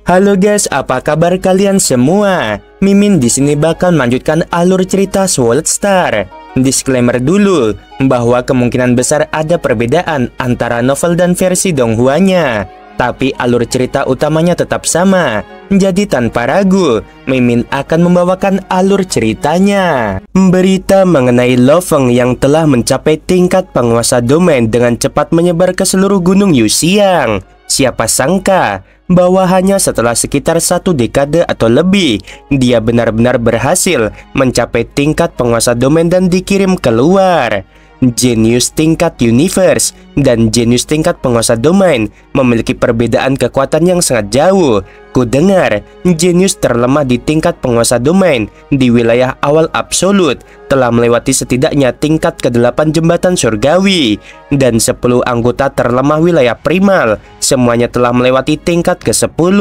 Halo guys, apa kabar kalian semua? Mimin di sini bakal melanjutkan alur cerita Sword Star. Disclaimer dulu bahwa kemungkinan besar ada perbedaan antara novel dan versi Donghua-nya, tapi alur cerita utamanya tetap sama. Jadi tanpa ragu, Mimin akan membawakan alur ceritanya. Berita mengenai Lo Feng yang telah mencapai tingkat penguasa domain dengan cepat menyebar ke seluruh gunung Yuxiang. Siapa sangka bahwa hanya setelah sekitar 1 dekade atau lebih, dia benar-benar berhasil mencapai tingkat penguasa domain dan dikirim keluar. Jenius tingkat universe dan jenius tingkat penguasa domain memiliki perbedaan kekuatan yang sangat jauh. Kudengar, jenius terlemah di tingkat penguasa domain di wilayah awal absolut telah melewati setidaknya tingkat ke-8 jembatan surgawi, dan 10 anggota terlemah wilayah primal semuanya telah melewati tingkat ke-10.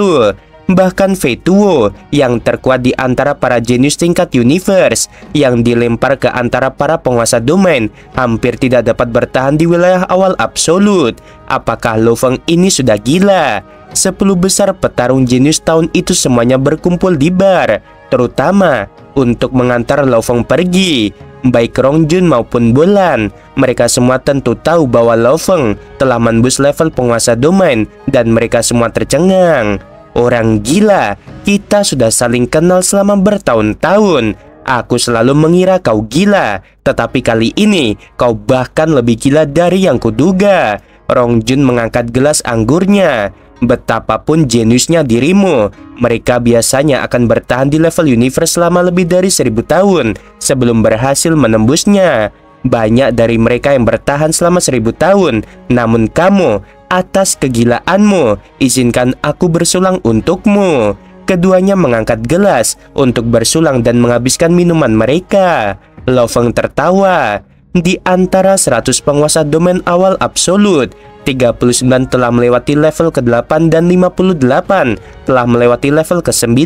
Bahkan Fetuo yang terkuat di antara para jenius tingkat universe yang dilempar ke antara para penguasa domain hampir tidak dapat bertahan di wilayah awal absolut. Apakah Lo Feng ini sudah gila? 10 besar petarung jenius tahun itu semuanya berkumpul di bar, terutama untuk mengantar Lo Feng pergi. Baik Rongjun maupun Bulan, mereka semua tentu tahu bahwa Lo Feng telah menembus level penguasa domain dan mereka semua tercengang. Orang gila, kita sudah saling kenal selama bertahun-tahun. Aku selalu mengira kau gila, tetapi kali ini kau bahkan lebih gila dari yang kuduga. Rongjun mengangkat gelas anggurnya. Betapapun jeniusnya dirimu, mereka biasanya akan bertahan di level universe selama lebih dari 1000 tahun sebelum berhasil menembusnya. Banyak dari mereka yang bertahan selama 1000 tahun, namun kamu, atas kegilaanmu, izinkan aku bersulang untukmu. Keduanya mengangkat gelas untuk bersulang dan menghabiskan minuman mereka. Lo Feng tertawa. Di antara 100 penguasa domain awal absolut, 39 telah melewati level ke-8 dan 58 telah melewati level ke-9.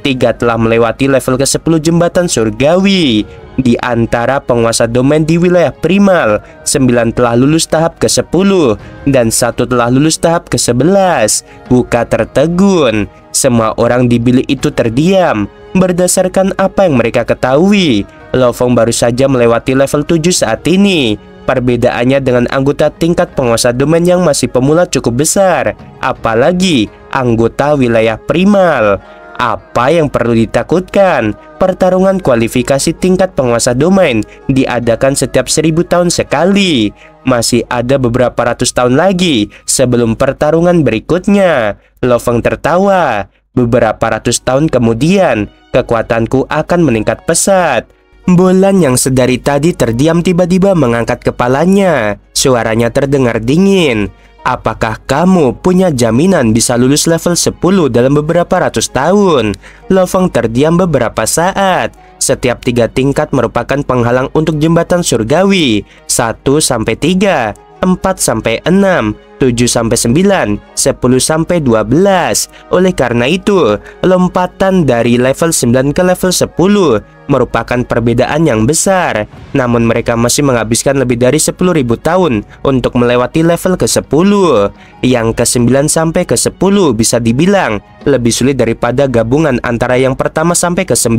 3 telah melewati level ke-10 jembatan surgawi. Di antara penguasa domain di wilayah primal, 9 telah lulus tahap ke-10 dan 1 telah lulus tahap ke-11. Buka tertegun. Semua orang di bilik itu terdiam. Berdasarkan apa yang mereka ketahui, Lo Feng baru saja melewati level 7 saat ini. Perbedaannya dengan anggota tingkat penguasa domain yang masih pemula cukup besar, apalagi anggota wilayah primal. Apa yang perlu ditakutkan? Pertarungan kualifikasi tingkat penguasa domain diadakan setiap 1000 tahun sekali. Masih ada beberapa ratus tahun lagi sebelum pertarungan berikutnya. Lo Feng tertawa. Beberapa ratus tahun kemudian, kekuatanku akan meningkat pesat. Bulan yang sedari tadi terdiam tiba-tiba mengangkat kepalanya. Suaranya terdengar dingin. Apakah kamu punya jaminan bisa lulus level 10 dalam beberapa ratus tahun? Lo Feng terdiam beberapa saat. Setiap 3 tingkat merupakan penghalang untuk jembatan surgawi. 1 sampai 3, 4 sampai 6, 7 sampai 9, 10 sampai 12. Oleh karena itu, lompatan dari level 9 ke level 10 merupakan perbedaan yang besar. Namun mereka masih menghabiskan lebih dari 10.000 tahun untuk melewati level ke-10. Yang ke-9 sampai ke-10 bisa dibilang lebih sulit daripada gabungan antara yang pertama sampai ke-9.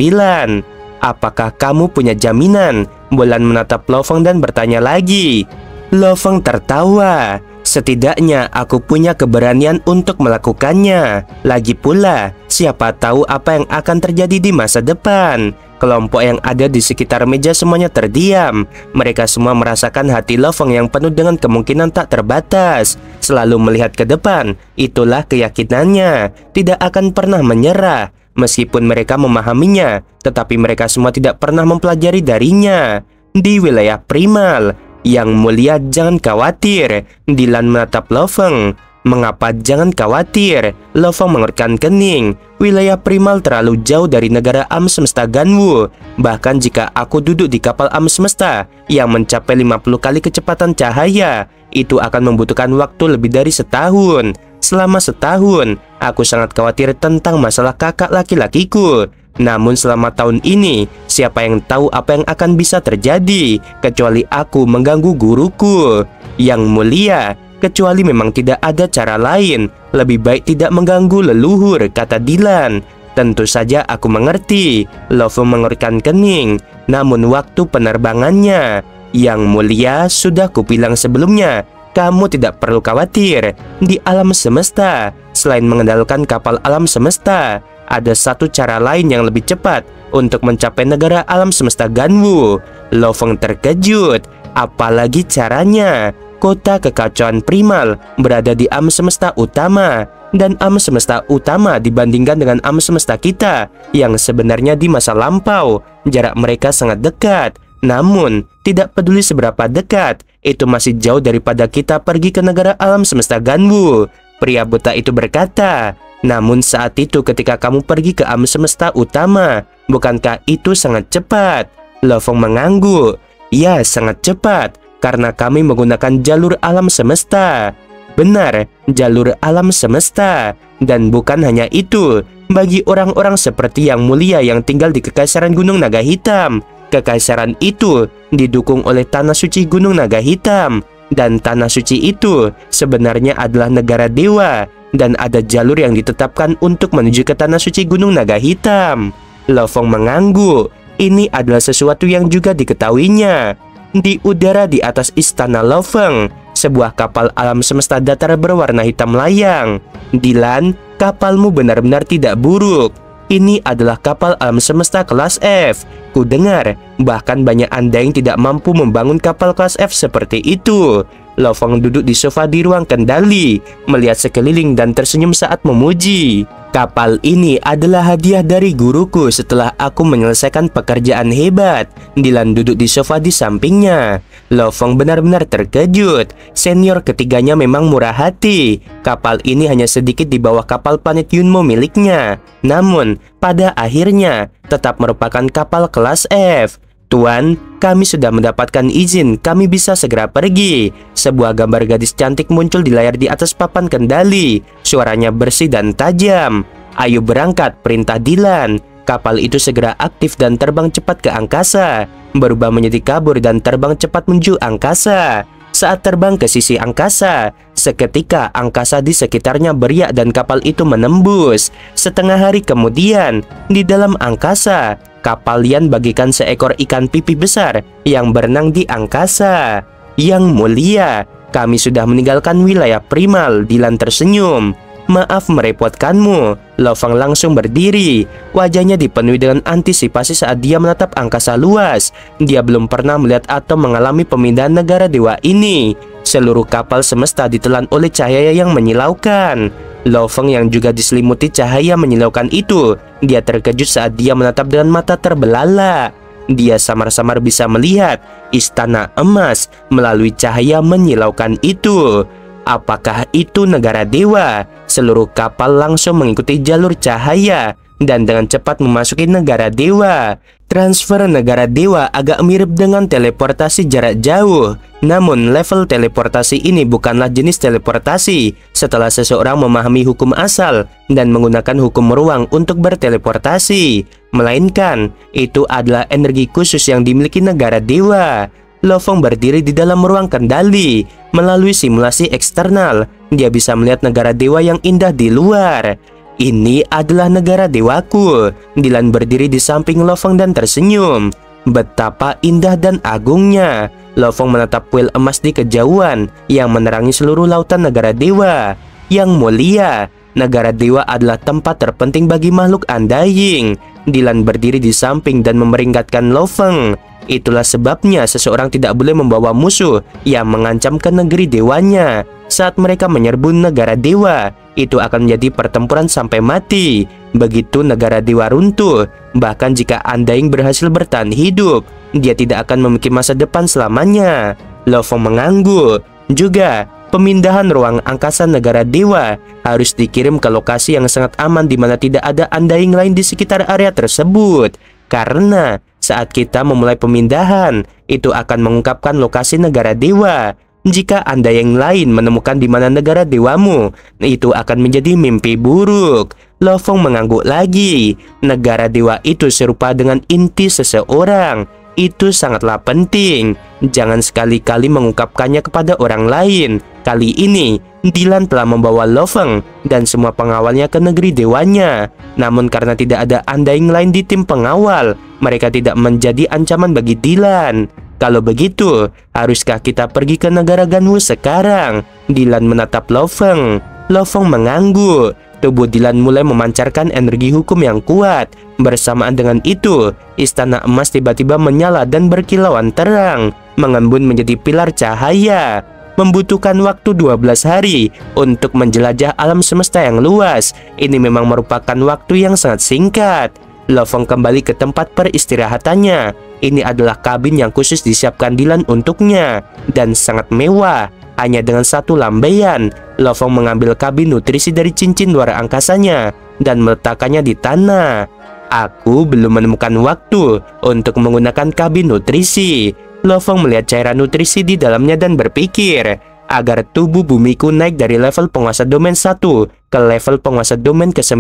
Apakah kamu punya jaminan? Bulan menatap Lo Feng dan bertanya lagi. Lo Feng tertawa. Setidaknya aku punya keberanian untuk melakukannya. Lagi pula, siapa tahu apa yang akan terjadi di masa depan. Kelompok yang ada di sekitar meja semuanya terdiam. Mereka semua merasakan hati Lo Feng yang penuh dengan kemungkinan tak terbatas. Selalu melihat ke depan, itulah keyakinannya. Tidak akan pernah menyerah. Meskipun mereka memahaminya, tetapi mereka semua tidak pernah mempelajari darinya. Di wilayah primal, Yang Mulia jangan khawatir. Dilan menatap Lo Feng. Mengapa jangan khawatir? Lo Feng mengerutkan kening. Wilayah primal terlalu jauh dari negara alam semesta Ganwu. Bahkan jika aku duduk di kapal alam semesta yang mencapai 50 kali kecepatan cahaya, itu akan membutuhkan waktu lebih dari setahun. Selama setahun, aku sangat khawatir tentang masalah kakak laki-lakiku. Namun selama tahun ini, siapa yang tahu apa yang akan bisa terjadi, kecuali aku mengganggu guruku. Yang Mulia, Kecuali memang tidak ada cara lain, lebih baik tidak mengganggu leluhur, kata Dylan. Tentu saja aku mengerti, Loveng mengerutkan kening. Namun waktu penerbangannya, Yang Mulia, sudah kubilang sebelumnya, kamu tidak perlu khawatir. Di alam semesta, selain mengendalikan kapal alam semesta, ada satu cara lain yang lebih cepat untuk mencapai negara alam semesta Ganwu. Loveng terkejut. Apalagi caranya? Kota kekacauan primal berada di alam semesta utama, dan alam semesta utama dibandingkan dengan alam semesta kita yang sebenarnya di masa lampau, jarak mereka sangat dekat. Namun, tidak peduli seberapa dekat, itu masih jauh daripada kita pergi ke negara alam semesta Ganwu. Pria buta itu berkata. Namun saat itu ketika kamu pergi ke alam semesta utama, bukankah itu sangat cepat? Loveng mengangguk. Ya, sangat cepat, karena kami menggunakan jalur alam semesta. Benar, jalur alam semesta. Dan bukan hanya itu, bagi orang-orang seperti Yang Mulia yang tinggal di Kekaisaran Gunung Naga Hitam, kekaisaran itu didukung oleh Tanah Suci Gunung Naga Hitam. Dan Tanah Suci itu sebenarnya adalah negara dewa, dan ada jalur yang ditetapkan untuk menuju ke Tanah Suci Gunung Naga Hitam. Loveng mengangguk. Ini adalah sesuatu yang juga diketahuinya. Di udara di atas istana Loveng, sebuah kapal alam semesta datar berwarna hitam melayang. Dylan, kapalmu benar-benar tidak buruk. Ini adalah kapal alam semesta kelas F. Ku dengar, bahkan banyak Anda yang tidak mampu membangun kapal kelas F seperti itu. Loveng duduk di sofa di ruang kendali, melihat sekeliling dan tersenyum saat memuji. Kapal ini adalah hadiah dari guruku setelah aku menyelesaikan pekerjaan hebat. Dylan duduk di sofa di sampingnya. Loveng benar-benar terkejut. Senior ketiganya memang murah hati. Kapal ini hanya sedikit di bawah kapal planet Yunmo miliknya. Namun, pada akhirnya tetap merupakan kapal kelas F. Tuan, kami sudah mendapatkan izin, kami bisa segera pergi. Sebuah gambar gadis cantik muncul di layar di atas papan kendali. Suaranya bersih dan tajam. Ayo berangkat, perintah Dylan. Kapal itu segera aktif dan terbang cepat ke angkasa, berubah menjadi kabur dan terbang cepat menuju angkasa. Saat terbang ke sisi angkasa, seketika angkasa di sekitarnya beriak dan kapal itu menembus. Setengah hari kemudian, di dalam angkasa, kapal Yan bagikan seekor ikan pipi besar yang berenang di angkasa. Yang Mulia, kami sudah meninggalkan wilayah primal. Dylan tersenyum. Maaf merepotkanmu. Loveng langsung berdiri. Wajahnya dipenuhi dengan antisipasi saat dia menatap angkasa luas. Dia belum pernah melihat atau mengalami pemindahan negara dewa ini. Seluruh kapal semesta ditelan oleh cahaya yang menyilaukan. Loveng yang juga diselimuti cahaya menyilaukan itu, dia terkejut saat dia menatap dengan mata terbelalak. Dia samar-samar bisa melihat istana emas melalui cahaya menyilaukan itu. Apakah itu negara dewa? Seluruh kapal langsung mengikuti jalur cahaya dan dengan cepat memasuki negara dewa. Transfer negara dewa agak mirip dengan teleportasi jarak jauh. Namun level teleportasi ini bukanlah jenis teleportasi setelah seseorang memahami hukum asal dan menggunakan hukum ruang untuk berteleportasi, melainkan itu adalah energi khusus yang dimiliki negara dewa. Loveng berdiri di dalam ruang kendali. Melalui simulasi eksternal, dia bisa melihat negara dewa yang indah di luar. Ini adalah negara dewaku. Dylan berdiri di samping Loveng dan tersenyum. Betapa indah dan agungnya. Loveng menatap kuil emas di kejauhan yang menerangi seluruh lautan negara dewa. Yang Mulia, negara dewa adalah tempat terpenting bagi makhluk undying. Dylan berdiri di samping dan memperingatkan Loveng. Itulah sebabnya seseorang tidak boleh membawa musuh yang mengancam ke negeri dewanya. Saat mereka menyerbu negara dewa, itu akan menjadi pertempuran sampai mati. Begitu negara dewa runtuh, bahkan jika Undying berhasil bertahan hidup, dia tidak akan memiliki masa depan selamanya. Loveng mengangguk. Juga, pemindahan ruang angkasa negara dewa harus dikirim ke lokasi yang sangat aman di mana tidak ada Undying lain di sekitar area tersebut. Karena saat kita memulai pemindahan, itu akan mengungkapkan lokasi negara dewa. Jika Anda yang lain menemukan di mana negara dewamu, itu akan menjadi mimpi buruk. Loveng mengangguk lagi. Negara dewa itu serupa dengan inti seseorang. Itu sangatlah penting. Jangan sekali-kali mengungkapkannya kepada orang lain. Kali ini, Dylan telah membawa Lo Feng dan semua pengawalnya ke negeri dewanya. Namun karena tidak ada Undying lain di tim pengawal, mereka tidak menjadi ancaman bagi Dylan. Kalau begitu, haruskah kita pergi ke negara Ganwu sekarang? Dylan menatap Lo Feng. Lo Feng mengangguk. Tubuh Dylan mulai memancarkan energi hukum yang kuat. Bersamaan dengan itu, istana emas tiba-tiba menyala dan berkilauan terang, mengembun menjadi pilar cahaya. Membutuhkan waktu 12 hari untuk menjelajah alam semesta yang luas. Ini memang merupakan waktu yang sangat singkat. Lo Feng kembali ke tempat peristirahatannya. Ini adalah kabin yang khusus disiapkan Dylan untuknya dan sangat mewah. Hanya dengan satu lambaian, Lo Feng mengambil kabin nutrisi dari cincin luar angkasanya dan meletakkannya di tanah. Aku belum menemukan waktu untuk menggunakan kabin nutrisi. Lo Feng melihat cairan nutrisi di dalamnya dan berpikir, agar tubuh bumiku naik dari level penguasa domain 1 ke level penguasa domain ke-9,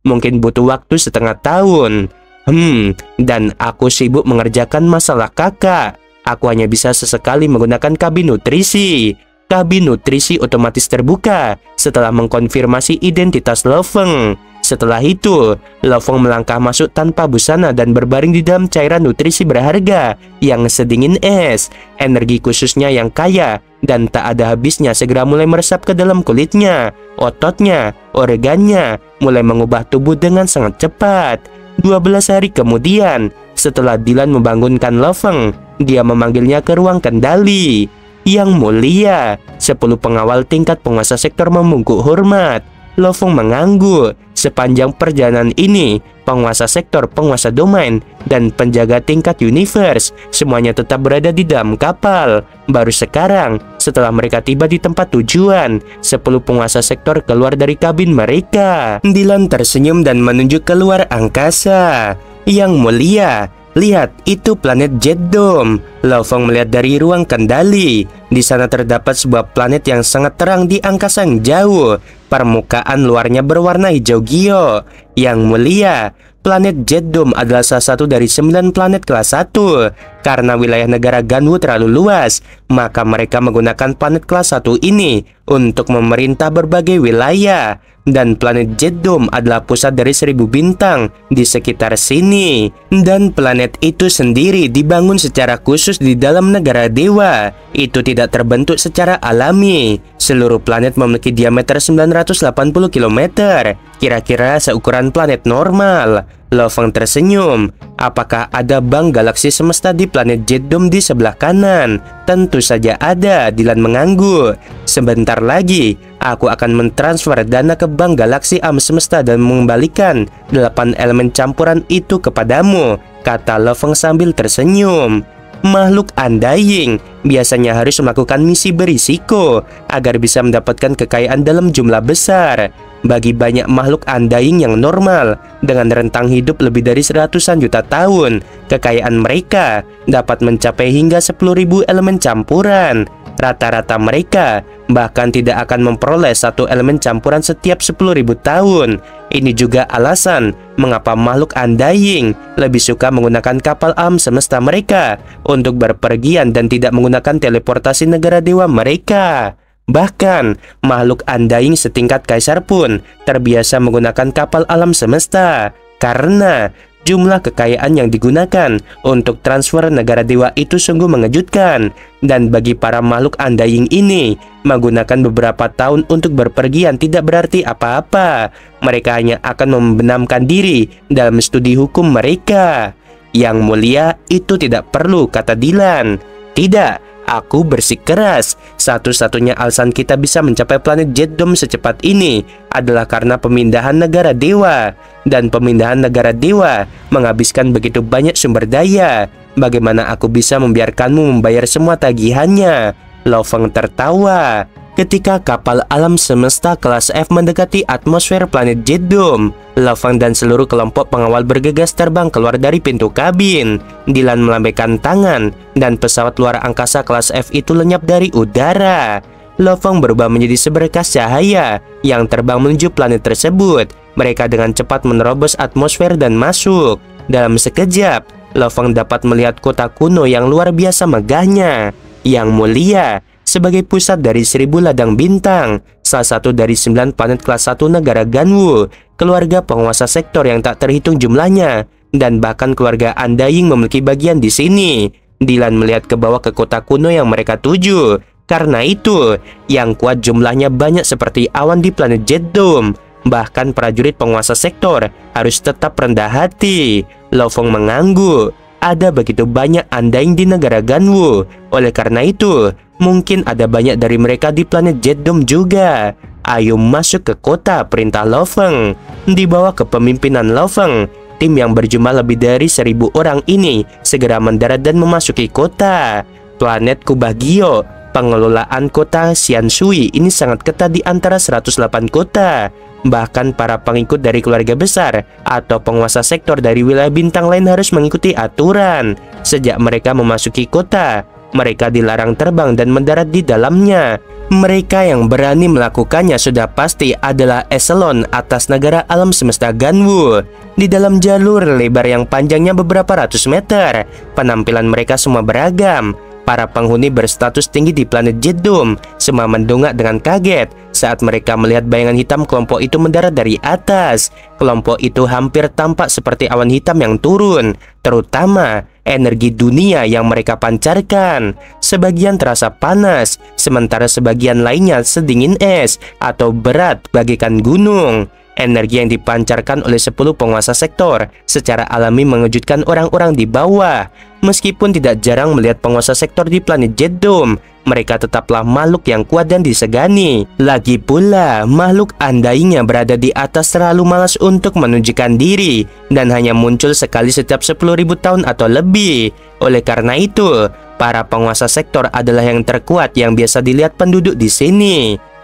mungkin butuh waktu setengah tahun. Dan aku sibuk mengerjakan masalah kakak. Aku hanya bisa sesekali menggunakan kabin nutrisi. Kabin nutrisi otomatis terbuka setelah mengkonfirmasi identitas Lo Feng. Setelah itu, Lo Feng melangkah masuk tanpa busana dan berbaring di dalam cairan nutrisi berharga yang sedingin es. Energi khususnya yang kaya dan tak ada habisnya segera mulai meresap ke dalam kulitnya, ototnya, organnya, mulai mengubah tubuh dengan sangat cepat. 12 hari kemudian, setelah Dylan membangunkan Lo Feng, dia memanggilnya ke ruang kendali. Yang mulia, 10 pengawal tingkat penguasa sektor membungkuk hormat. Lo Feng mengangguk. Sepanjang perjalanan ini, penguasa sektor, penguasa domain, dan penjaga tingkat universe semuanya tetap berada di dalam kapal. Baru sekarang, setelah mereka tiba di tempat tujuan, 10 penguasa sektor keluar dari kabin mereka. Dylan tersenyum dan menunjuk keluar angkasa. Yang mulia, lihat, itu planet Jet Dome. Lo Feng melihat dari ruang kendali. Di sana terdapat sebuah planet yang sangat terang di angkasa yang jauh. Permukaan luarnya berwarna hijau gio. Yang mulia, planet Jet Dome adalah salah satu dari 9 planet kelas 1. Karena wilayah negara Ganwu terlalu luas, maka mereka menggunakan planet kelas 1 ini untuk memerintah berbagai wilayah. Dan planet Jet Dome adalah pusat dari 1000 bintang di sekitar sini. Dan planet itu sendiri dibangun secara khusus di dalam negara dewa. Itu tidak terbentuk secara alami. Seluruh planet memiliki diameter 980 km, kira-kira seukuran planet normal. Lo Feng tersenyum. Apakah ada bank galaksi semesta di planet Jet Dome di sebelah kanan? Tentu saja ada, Dylan mengangguk. Sebentar lagi, aku akan mentransfer dana ke bank galaksi alam semesta dan mengembalikan 8 elemen campuran itu kepadamu, kata Lo Feng sambil tersenyum. Makhluk Undying biasanya harus melakukan misi berisiko agar bisa mendapatkan kekayaan dalam jumlah besar. Bagi banyak makhluk Undying yang normal dengan rentang hidup lebih dari 100-an juta tahun, kekayaan mereka dapat mencapai hingga 10.000 elemen campuran. Rata-rata mereka bahkan tidak akan memperoleh satu elemen campuran setiap 10.000 tahun. Ini juga alasan mengapa makhluk Undying lebih suka menggunakan kapal alam semesta mereka untuk berpergian dan tidak menggunakan teleportasi negara dewa mereka. Bahkan, makhluk Undying setingkat kaisar pun terbiasa menggunakan kapal alam semesta karena jumlah kekayaan yang digunakan untuk transfer negara dewa itu sungguh mengejutkan. Dan bagi para makhluk Undying ini, menggunakan beberapa tahun untuk berpergian tidak berarti apa-apa. Mereka hanya akan membenamkan diri dalam studi hukum mereka. Yang mulia, itu tidak perlu, kata Dylan. Tidak. Aku bersikeras. Satu-satunya alasan kita bisa mencapai planet Jet Dome secepat ini adalah karena pemindahan negara dewa. Dan pemindahan negara dewa menghabiskan begitu banyak sumber daya. Bagaimana aku bisa membiarkanmu membayar semua tagihannya? Lo Feng tertawa. Ketika kapal alam semesta kelas F mendekati atmosfer planet Jet Dome, Lo Feng dan seluruh kelompok pengawal bergegas terbang keluar dari pintu kabin. Dylan melambaikan tangan dan pesawat luar angkasa kelas F itu lenyap dari udara. Lo Feng berubah menjadi seberkas cahaya yang terbang menuju planet tersebut. Mereka dengan cepat menerobos atmosfer dan masuk. Dalam sekejap, Lo Feng dapat melihat kota kuno yang luar biasa megahnya. Yang mulia, sebagai pusat dari 1000 ladang bintang, salah satu dari 9 planet kelas 1 negara Ganwu, keluarga penguasa sektor yang tak terhitung jumlahnya, dan bahkan keluarga Undying memiliki bagian di sini. Dylan melihat ke bawah ke kota kuno yang mereka tuju. Karena itu, yang kuat jumlahnya banyak seperti awan di planet Jet Dome. Bahkan prajurit penguasa sektor harus tetap rendah hati. Lo Feng mengangguk. Ada begitu banyak Undying di negara Ganwu. Oleh karena itu, mungkin ada banyak dari mereka di planet Jet Dome juga. Ayo masuk ke kota, perintah Lo Feng. Di bawah kepemimpinan Lo Feng, tim yang berjumlah lebih dari 1000 orang ini segera mendarat dan memasuki kota. Planet Kubah Gio, pengelolaan kota Xianshui ini sangat ketat di antara 108 kota. Bahkan para pengikut dari keluarga besar atau penguasa sektor dari wilayah bintang lain harus mengikuti aturan. Sejak mereka memasuki kota, mereka dilarang terbang dan mendarat di dalamnya. Mereka yang berani melakukannya sudah pasti adalah eselon atas negara alam semesta Ganwu. Di dalam jalur lebar yang panjangnya beberapa ratus meter, penampilan mereka semua beragam. Para penghuni berstatus tinggi di planet Jet Dome semua mendongak dengan kaget saat mereka melihat bayangan hitam kelompok itu mendarat dari atas. Kelompok itu hampir tampak seperti awan hitam yang turun, terutama energi dunia yang mereka pancarkan. Sebagian terasa panas, sementara sebagian lainnya sedingin es atau berat bagaikan gunung. Energi yang dipancarkan oleh 10 penguasa sektor secara alami mengejutkan orang-orang di bawah. Meskipun tidak jarang melihat penguasa sektor di planet Jet Dome, mereka tetaplah makhluk yang kuat dan disegani. Lagi pula, makhluk Undying yang berada di atas terlalu malas untuk menunjukkan diri dan hanya muncul sekali setiap 10.000 tahun atau lebih. Oleh karena itu, para penguasa sektor adalah yang terkuat yang biasa dilihat penduduk di sini.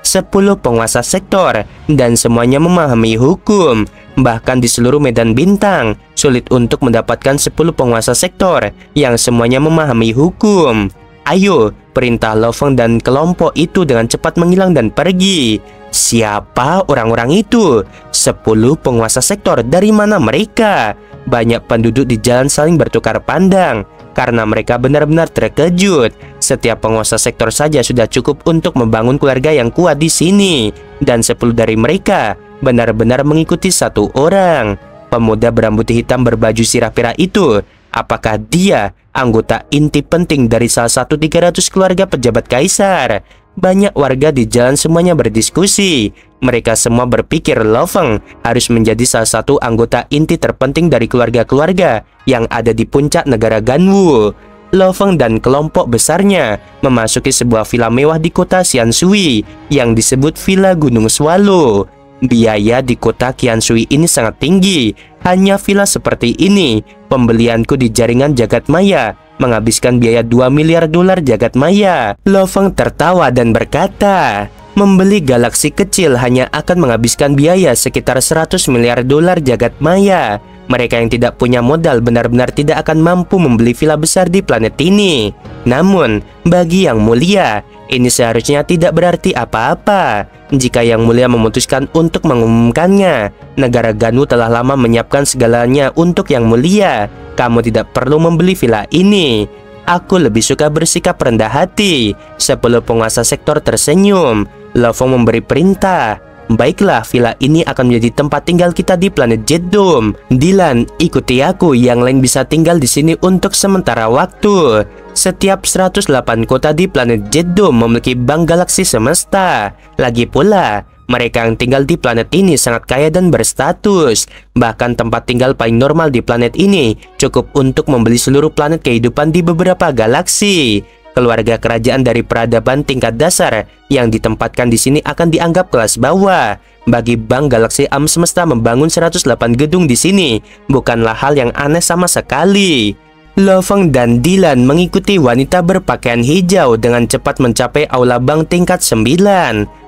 10 penguasa sektor dan semuanya memahami hukum. Bahkan di seluruh medan bintang, sulit untuk mendapatkan 10 penguasa sektor yang semuanya memahami hukum. Ayo, perintah Lo Feng dan kelompok itu dengan cepat menghilang dan pergi. Siapa orang-orang itu? 10 penguasa sektor, dari mana mereka? Banyak penduduk di jalan saling bertukar pandang karena mereka benar-benar terkejut. Setiap penguasa sektor saja sudah cukup untuk membangun keluarga yang kuat di sini, dan 10 dari mereka benar-benar mengikuti satu orang. Pemuda berambut hitam berbaju sirah merah itu, apakah dia anggota inti penting dari salah satu 300 keluarga pejabat kaisar? Banyak warga di jalan semuanya berdiskusi. Mereka semua berpikir Lo Feng harus menjadi salah satu anggota inti terpenting dari keluarga-keluarga yang ada di puncak negara Ganwu. Lo Feng dan kelompok besarnya memasuki sebuah villa mewah di kota Xianshui yang disebut Villa Gunung Swallow. Biaya di kota Qianshui ini sangat tinggi. Hanya villa seperti ini, pembelianku di jaringan jagat maya menghabiskan biaya 2 miliar dolar jagat maya. Lo Feng tertawa dan berkata, membeli galaksi kecil hanya akan menghabiskan biaya sekitar 100 miliar dolar jagat maya. Mereka yang tidak punya modal benar-benar tidak akan mampu membeli villa besar di planet ini. Namun, bagi Yang Mulia, ini seharusnya tidak berarti apa-apa. Jika Yang Mulia memutuskan untuk mengumumkannya, negara Ganwu telah lama menyiapkan segalanya untuk Yang Mulia. Kamu tidak perlu membeli villa ini. Aku lebih suka bersikap rendah hati. 10 penguasa sektor tersenyum. Lo Feng memberi perintah. Baiklah, villa ini akan menjadi tempat tinggal kita di planet Jet Dome. Dylan, ikuti aku, yang lain bisa tinggal di sini untuk sementara waktu. Setiap 108 kota di planet Jet Dome memiliki bank galaksi semesta. Lagi pula, mereka yang tinggal di planet ini sangat kaya dan berstatus. Bahkan tempat tinggal paling normal di planet ini cukup untuk membeli seluruh planet kehidupan di beberapa galaksi. Keluarga kerajaan dari peradaban tingkat dasar yang ditempatkan di sini akan dianggap kelas bawah. Bagi Bank Galaksi Alam Semesta membangun 108 gedung di sini bukanlah hal yang aneh sama sekali. Lo Feng dan Dylan mengikuti wanita berpakaian hijau dengan cepat mencapai aula bank tingkat 9.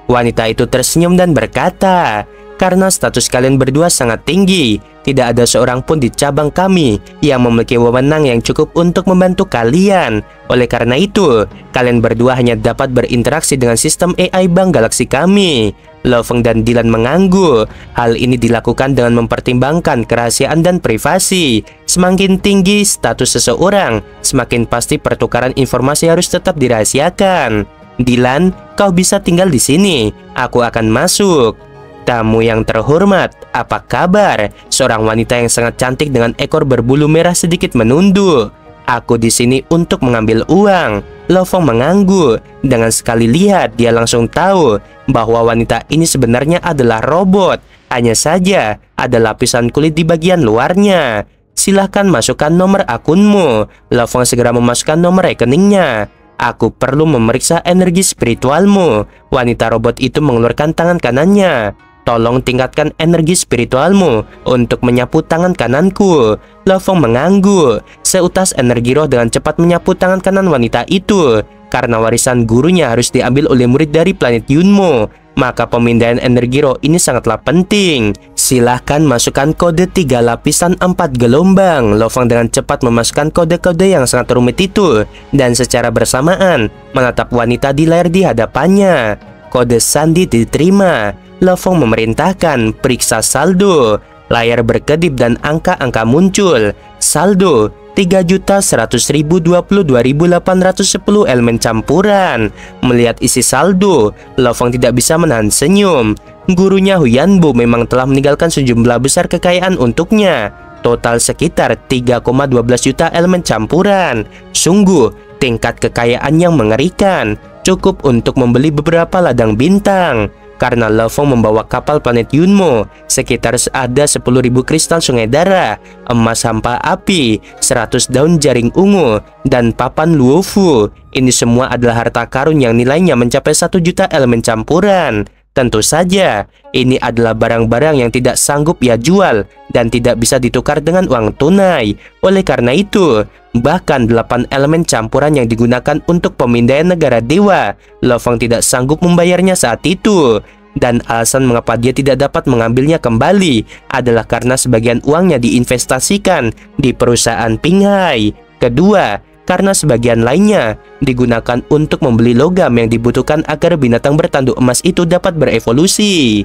Wanita itu tersenyum dan berkata, karena status kalian berdua sangat tinggi, tidak ada seorang pun di cabang kami yang memiliki wewenang yang cukup untuk membantu kalian. Oleh karena itu, kalian berdua hanya dapat berinteraksi dengan sistem AI Bank Galaksi kami. Lo Feng dan Dylan mengangguk. Hal ini dilakukan dengan mempertimbangkan kerahasiaan dan privasi. Semakin tinggi status seseorang, semakin pasti pertukaran informasi harus tetap dirahasiakan. Dilan, kau bisa tinggal di sini. Aku akan masuk. Tamu yang terhormat, apa kabar? Seorang wanita yang sangat cantik dengan ekor berbulu merah sedikit menunduk. Aku di sini untuk mengambil uang. Lo Feng mengangguk. Dengan sekali lihat, dia langsung tahu bahwa wanita ini sebenarnya adalah robot. Hanya saja ada lapisan kulit di bagian luarnya. Silahkan masukkan nomor akunmu. Lo Feng segera memasukkan nomor rekeningnya. Aku perlu memeriksa energi spiritualmu. Wanita robot itu mengeluarkan tangan kanannya. Tolong tingkatkan energi spiritualmu untuk menyapu tangan kananku. Lo Feng mengangguk. Seutas energi roh dengan cepat menyapu tangan kanan wanita itu. Karena warisan gurunya harus diambil oleh murid dari planet Yunmo, maka pemindahan energi roh ini sangatlah penting. Silahkan masukkan kode 3 lapisan 4 gelombang. Lo Feng dengan cepat memasukkan kode-kode yang sangat rumit itu, dan secara bersamaan menatap wanita di layar di hadapannya. Kode sandi diterima. Lo Feng memerintahkan periksa saldo. Layar berkedip dan angka-angka muncul. Saldo 3.100.022.810 elemen campuran. Melihat isi saldo, Lo Feng tidak bisa menahan senyum. Gurunya Huyanbo memang telah meninggalkan sejumlah besar kekayaan untuknya. Total sekitar 3,12 juta elemen campuran. Sungguh tingkat kekayaan yang mengerikan. Cukup untuk membeli beberapa ladang bintang. Karena Lo Feng membawa kapal planet Yunmo, sekitar ada 10.000 kristal sungai darah, emas hampa api, 100 daun jaring ungu, dan papan luofu. Ini semua adalah harta karun yang nilainya mencapai 1 juta elemen campuran. Tentu saja, ini adalah barang-barang yang tidak sanggup ia jual dan tidak bisa ditukar dengan uang tunai. Oleh karena itu, bahkan 8 elemen campuran yang digunakan untuk pemindahan negara dewa, Lo Feng tidak sanggup membayarnya saat itu. Dan alasan mengapa dia tidak dapat mengambilnya kembali adalah karena sebagian uangnya diinvestasikan di perusahaan Pinghai. Kedua, karena sebagian lainnya digunakan untuk membeli logam yang dibutuhkan agar binatang bertanduk emas itu dapat berevolusi.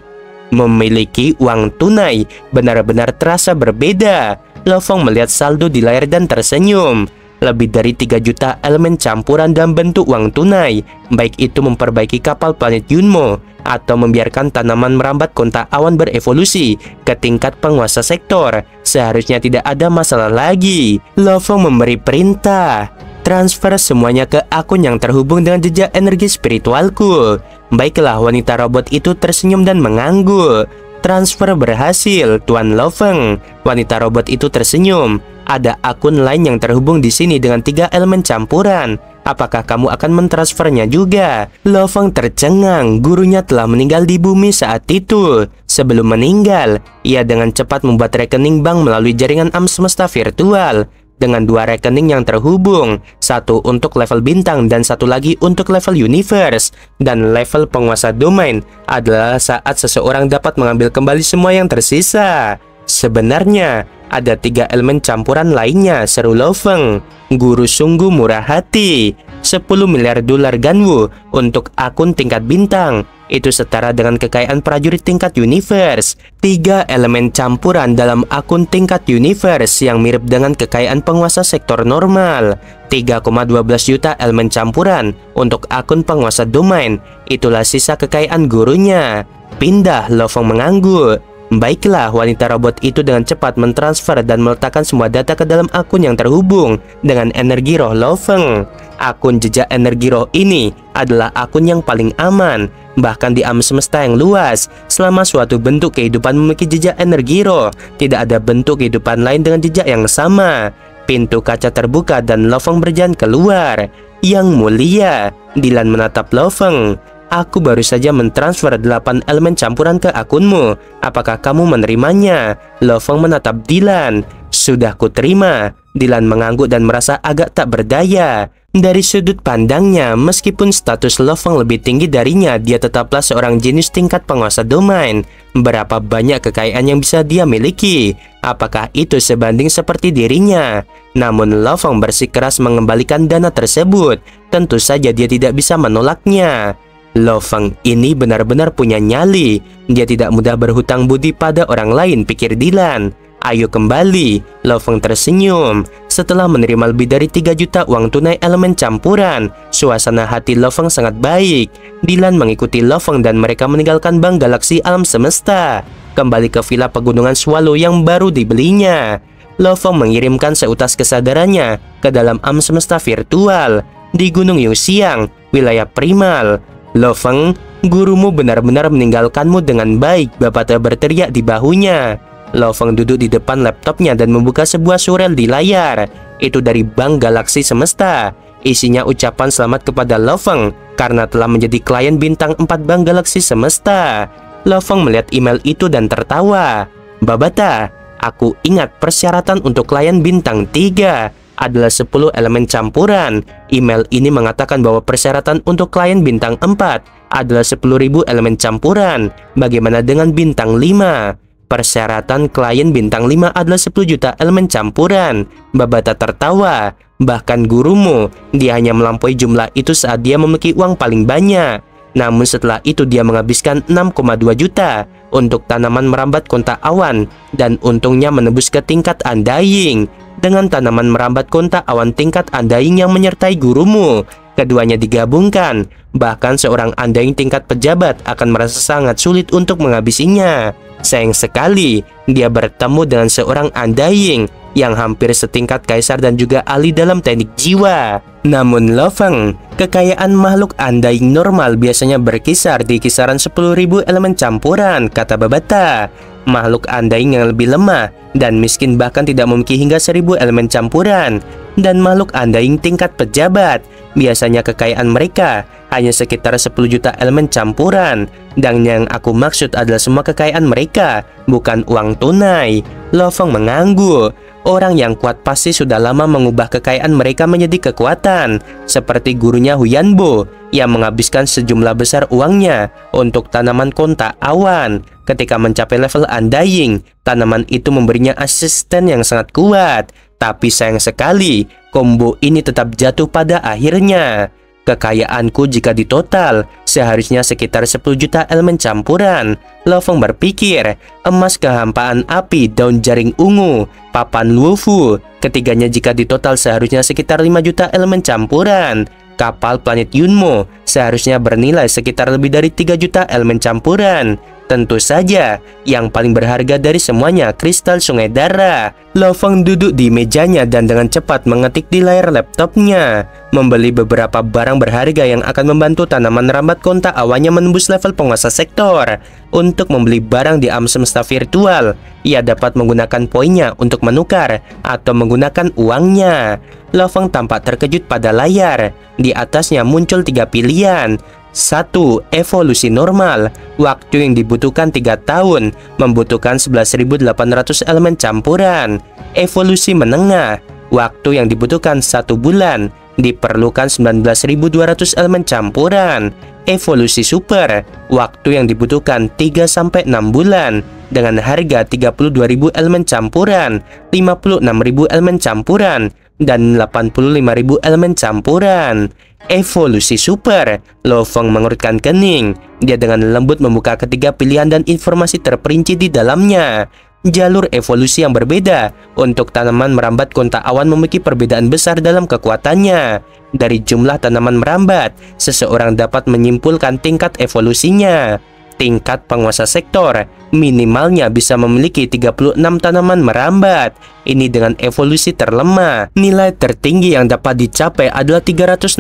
Memiliki uang tunai benar-benar terasa berbeda. Lo Feng melihat saldo di layar dan tersenyum. Lebih dari 3 juta elemen campuran dalam bentuk uang tunai, baik itu memperbaiki kapal planet Yunmo atau membiarkan tanaman merambat kontak awan berevolusi ke tingkat penguasa sektor. Seharusnya tidak ada masalah lagi. Lo Feng memberi perintah, transfer semuanya ke akun yang terhubung dengan jejak energi spiritualku. Baiklah, wanita robot itu tersenyum dan mengangguk. Transfer berhasil, Tuan Lo Feng. Wanita robot itu tersenyum. Ada akun lain yang terhubung di sini dengan 3 elemen campuran. Apakah kamu akan mentransfernya juga? Lo Feng tercengang. Gurunya telah meninggal di bumi saat itu. Sebelum meninggal, ia dengan cepat membuat rekening bank melalui jaringan alam semesta virtual. Dengan 2 rekening yang terhubung, satu untuk level bintang dan satu lagi untuk level universe. Dan level penguasa domain adalah saat seseorang dapat mengambil kembali semua yang tersisa. Sebenarnya ada 3 elemen campuran lainnya, seru Lo Feng. Guru sungguh murah hati. 10 miliar dolar Ganwu untuk akun tingkat bintang. Itu setara dengan kekayaan prajurit tingkat universe. 3 elemen campuran dalam akun tingkat universe yang mirip dengan kekayaan penguasa sektor normal. 3,12 juta elemen campuran untuk akun penguasa domain. Itulah sisa kekayaan gurunya. Pindah, Lo Feng mengangguk. Baiklah, wanita robot itu dengan cepat mentransfer dan meletakkan semua data ke dalam akun yang terhubung dengan energi roh Lo Feng. Akun jejak energi roh ini adalah akun yang paling aman. Bahkan di alam semesta yang luas, selama suatu bentuk kehidupan memiliki jejak energi roh, tidak ada bentuk kehidupan lain dengan jejak yang sama. Pintu kaca terbuka dan Lo Feng berjalan keluar. Yang mulia, Dilan menatap Lo Feng. Aku baru saja mentransfer 8 elemen campuran ke akunmu. Apakah kamu menerimanya? Lo Feng menatap Dilan. Sudah kuterima. Dilan mengangguk dan merasa agak tak berdaya. Dari sudut pandangnya, meskipun status Lo Feng lebih tinggi darinya, dia tetaplah seorang jenius tingkat penguasa domain. Berapa banyak kekayaan yang bisa dia miliki? Apakah itu sebanding seperti dirinya? Namun Lo Feng bersikeras mengembalikan dana tersebut. Tentu saja dia tidak bisa menolaknya. Lo Feng ini benar-benar punya nyali. Dia tidak mudah berhutang budi pada orang lain, pikir Dilan. Ayo kembali. Lo Feng tersenyum. Setelah menerima lebih dari 3 juta uang tunai elemen campuran, suasana hati Loveng sangat baik. Dylan mengikuti Loveng dan mereka meninggalkan Bank Galaksi Alam Semesta, kembali ke villa pegunungan Swallow yang baru dibelinya. Loveng mengirimkan seutas kesadarannya ke dalam alam semesta virtual di Gunung Yuxiang, wilayah primal. Loveng, gurumu benar-benar meninggalkanmu dengan baik, Babata berteriak di bahunya. Loveng duduk di depan laptopnya dan membuka sebuah surel di layar. Itu dari Bank Galaksi Semesta. Isinya ucapan selamat kepada Loveng karena telah menjadi klien bintang 4 Bank Galaksi Semesta. Loveng melihat email itu dan tertawa. Babata, aku ingat persyaratan untuk klien bintang 3 adalah 10 elemen campuran. Email ini mengatakan bahwa persyaratan untuk klien bintang 4 adalah 10.000 elemen campuran. Bagaimana dengan bintang 5? Persyaratan klien bintang 5 adalah 10 juta elemen campuran. Babata tertawa. Bahkan gurumu, dia hanya melampaui jumlah itu saat dia memiliki uang paling banyak. Namun setelah itu dia menghabiskan 6,2 juta untuk tanaman merambat kontak awan dan untungnya menembus ke tingkat Undying. Dengan tanaman merambat kontak awan tingkat Undying yang menyertai gurumu, keduanya digabungkan. Bahkan seorang Undying tingkat pejabat akan merasa sangat sulit untuk menghabisinya. Sayang sekali, dia bertemu dengan seorang Undying yang hampir setingkat kaisar dan juga ahli dalam teknik jiwa. Namun Loveng, kekayaan makhluk Undying normal biasanya berkisar di kisaran 10.000 elemen campuran, kata Babata. Makhluk Undying yang lebih lemah dan miskin bahkan tidak memiliki hingga 1.000 elemen campuran. Dan makhluk Undying tingkat pejabat, biasanya kekayaan mereka hanya sekitar 10 juta elemen campuran. Dan yang aku maksud adalah semua kekayaan mereka, bukan uang tunai. Loveng mengangguk. Orang yang kuat pasti sudah lama mengubah kekayaan mereka menjadi kekuatan, seperti gurunya Huyanbo yang menghabiskan sejumlah besar uangnya untuk tanaman kontak awan. Ketika mencapai level Undying, tanaman itu memberinya asisten yang sangat kuat. Tapi sayang sekali, combo ini tetap jatuh pada akhirnya. Kekayaanku jika ditotal seharusnya sekitar 10 juta elemen campuran. Loveng berpikir, emas kehampaan api, daun jaring ungu, papan luofu. Ketiganya jika ditotal seharusnya sekitar 5 juta elemen campuran. Kapal planet Yunmo seharusnya bernilai sekitar lebih dari 3 juta elemen campuran. Tentu saja, yang paling berharga dari semuanya, kristal sungai darah. Loveng duduk di mejanya dan dengan cepat mengetik di layar laptopnya. Membeli beberapa barang berharga yang akan membantu tanaman rambat kontak awannya menembus level penguasa sektor. Untuk membeli barang di alam semesta virtual, ia dapat menggunakan poinnya untuk menukar atau menggunakan uangnya. Loveng tampak terkejut pada layar. Di atasnya muncul 3 pilihan. 1. Evolusi normal. Waktu yang dibutuhkan 3 tahun, membutuhkan 11.800 elemen campuran. Evolusi menengah. Waktu yang dibutuhkan 1 bulan, diperlukan 19.200 elemen campuran. Evolusi super. Waktu yang dibutuhkan 3-6 bulan, dengan harga 32.000 elemen campuran, 56.000 elemen campuran, dan 85.000 elemen campuran. Evolusi super. Loveng mengurutkan kening. Dia dengan lembut membuka ketiga pilihan dan informasi terperinci di dalamnya. Jalur evolusi yang berbeda untuk tanaman merambat kontak awan memiliki perbedaan besar dalam kekuatannya. Dari jumlah tanaman merambat, seseorang dapat menyimpulkan tingkat evolusinya. Tingkat penguasa sektor minimalnya bisa memiliki 36 tanaman merambat. Ini dengan evolusi terlemah. Nilai tertinggi yang dapat dicapai adalah 360.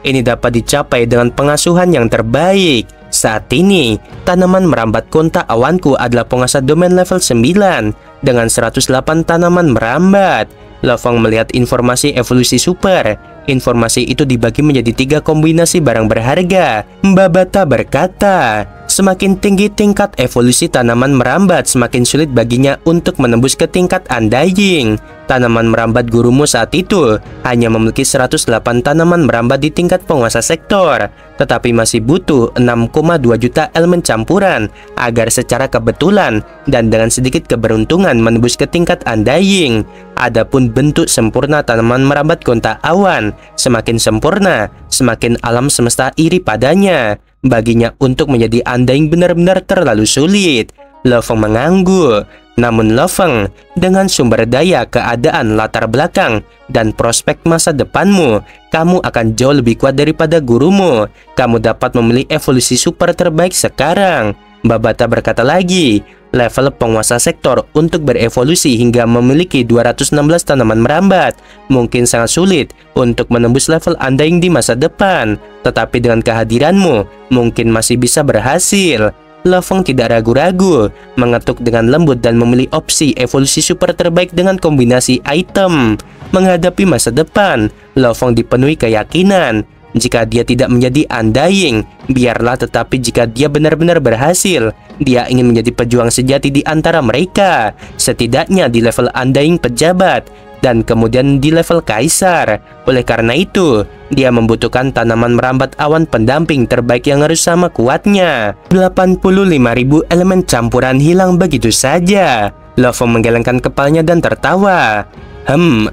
Ini dapat dicapai dengan pengasuhan yang terbaik. Saat ini, tanaman merambat kontak awanku adalah penguasa domain level 9 dengan 108 tanaman merambat. Loveng melihat informasi evolusi super. Informasi itu dibagi menjadi 3 kombinasi barang berharga. Babata berkata, semakin tinggi tingkat evolusi tanaman merambat, semakin sulit baginya untuk menembus ke tingkat Undying. Tanaman merambat gurumu saat itu hanya memiliki 108 tanaman merambat di tingkat penguasa sektor, tetapi masih butuh 6,2 juta elemen campuran agar secara kebetulan dan dengan sedikit keberuntungan menembus ke tingkat Undying. Adapun bentuk sempurna tanaman merambat kontak awan, semakin sempurna, semakin alam semesta iri padanya. Baginya untuk menjadi Undying benar-benar terlalu sulit. Loveng mengangguk. Namun Loveng, dengan sumber daya, keadaan, latar belakang, dan prospek masa depanmu, kamu akan jauh lebih kuat daripada gurumu. Kamu dapat memilih evolusi super terbaik sekarang. Babata berkata lagi, level penguasa sektor untuk berevolusi hingga memiliki 216 tanaman merambat mungkin sangat sulit untuk menembus level Undying di masa depan. Tetapi dengan kehadiranmu, mungkin masih bisa berhasil. Loveng tidak ragu-ragu, mengetuk dengan lembut dan memilih opsi evolusi super terbaik dengan kombinasi item. Menghadapi masa depan, Loveng dipenuhi keyakinan. Jika dia tidak menjadi Undying, biarlah, tetapi jika dia benar-benar berhasil, dia ingin menjadi pejuang sejati di antara mereka, setidaknya di level Undying pejabat, dan kemudian di level kaisar. Oleh karena itu, dia membutuhkan tanaman merambat awan pendamping terbaik yang harus sama kuatnya. 85.000 elemen campuran hilang begitu saja. Loveng menggelengkan kepalanya dan tertawa.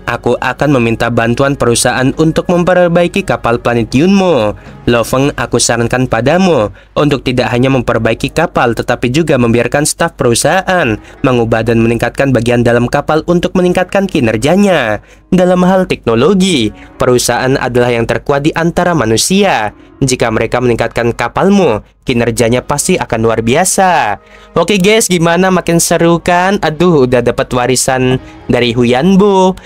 Aku akan meminta bantuan perusahaan untuk memperbaiki kapal planet Yunmo. Loveng, aku sarankan padamu untuk tidak hanya memperbaiki kapal, tetapi juga membiarkan staf perusahaan mengubah dan meningkatkan bagian dalam kapal untuk meningkatkan kinerjanya. Dalam hal teknologi, perusahaan adalah yang terkuat di antara manusia. Jika mereka meningkatkan kapalmu, kinerjanya pasti akan luar biasa. Oke guys, gimana, makin seru kan? Aduh, udah dapat warisan dari Huyanbo.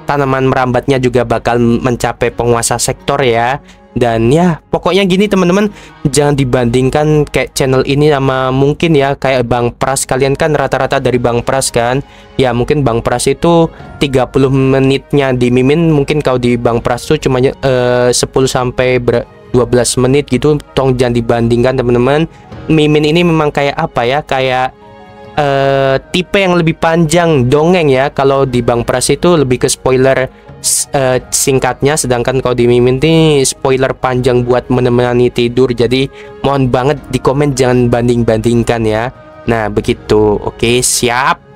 Tanaman merambatnya juga bakal mencapai penguasa sektor ya. Dan ya, pokoknya gini teman-teman, jangan dibandingkan kayak channel ini sama mungkin ya kayak Bang Pras. Kalian kan rata-rata dari Bang Pras kan. Ya mungkin Bang Pras itu 30 menitnya di Mimin, mungkin kalau di Bang Pras tuh cuma 10 sampai 12 menit gitu. Tolong jangan dibandingkan teman-teman. Mimin ini memang kayak apa ya, kayak tipe yang lebih panjang dongeng ya. Kalau di Bang Pras itu lebih ke spoiler singkatnya, sedangkan kalau di Mimin ini spoiler panjang buat menemani tidur. Jadi mohon banget di komen jangan banding-bandingkan ya. Nah begitu. Oke, siap.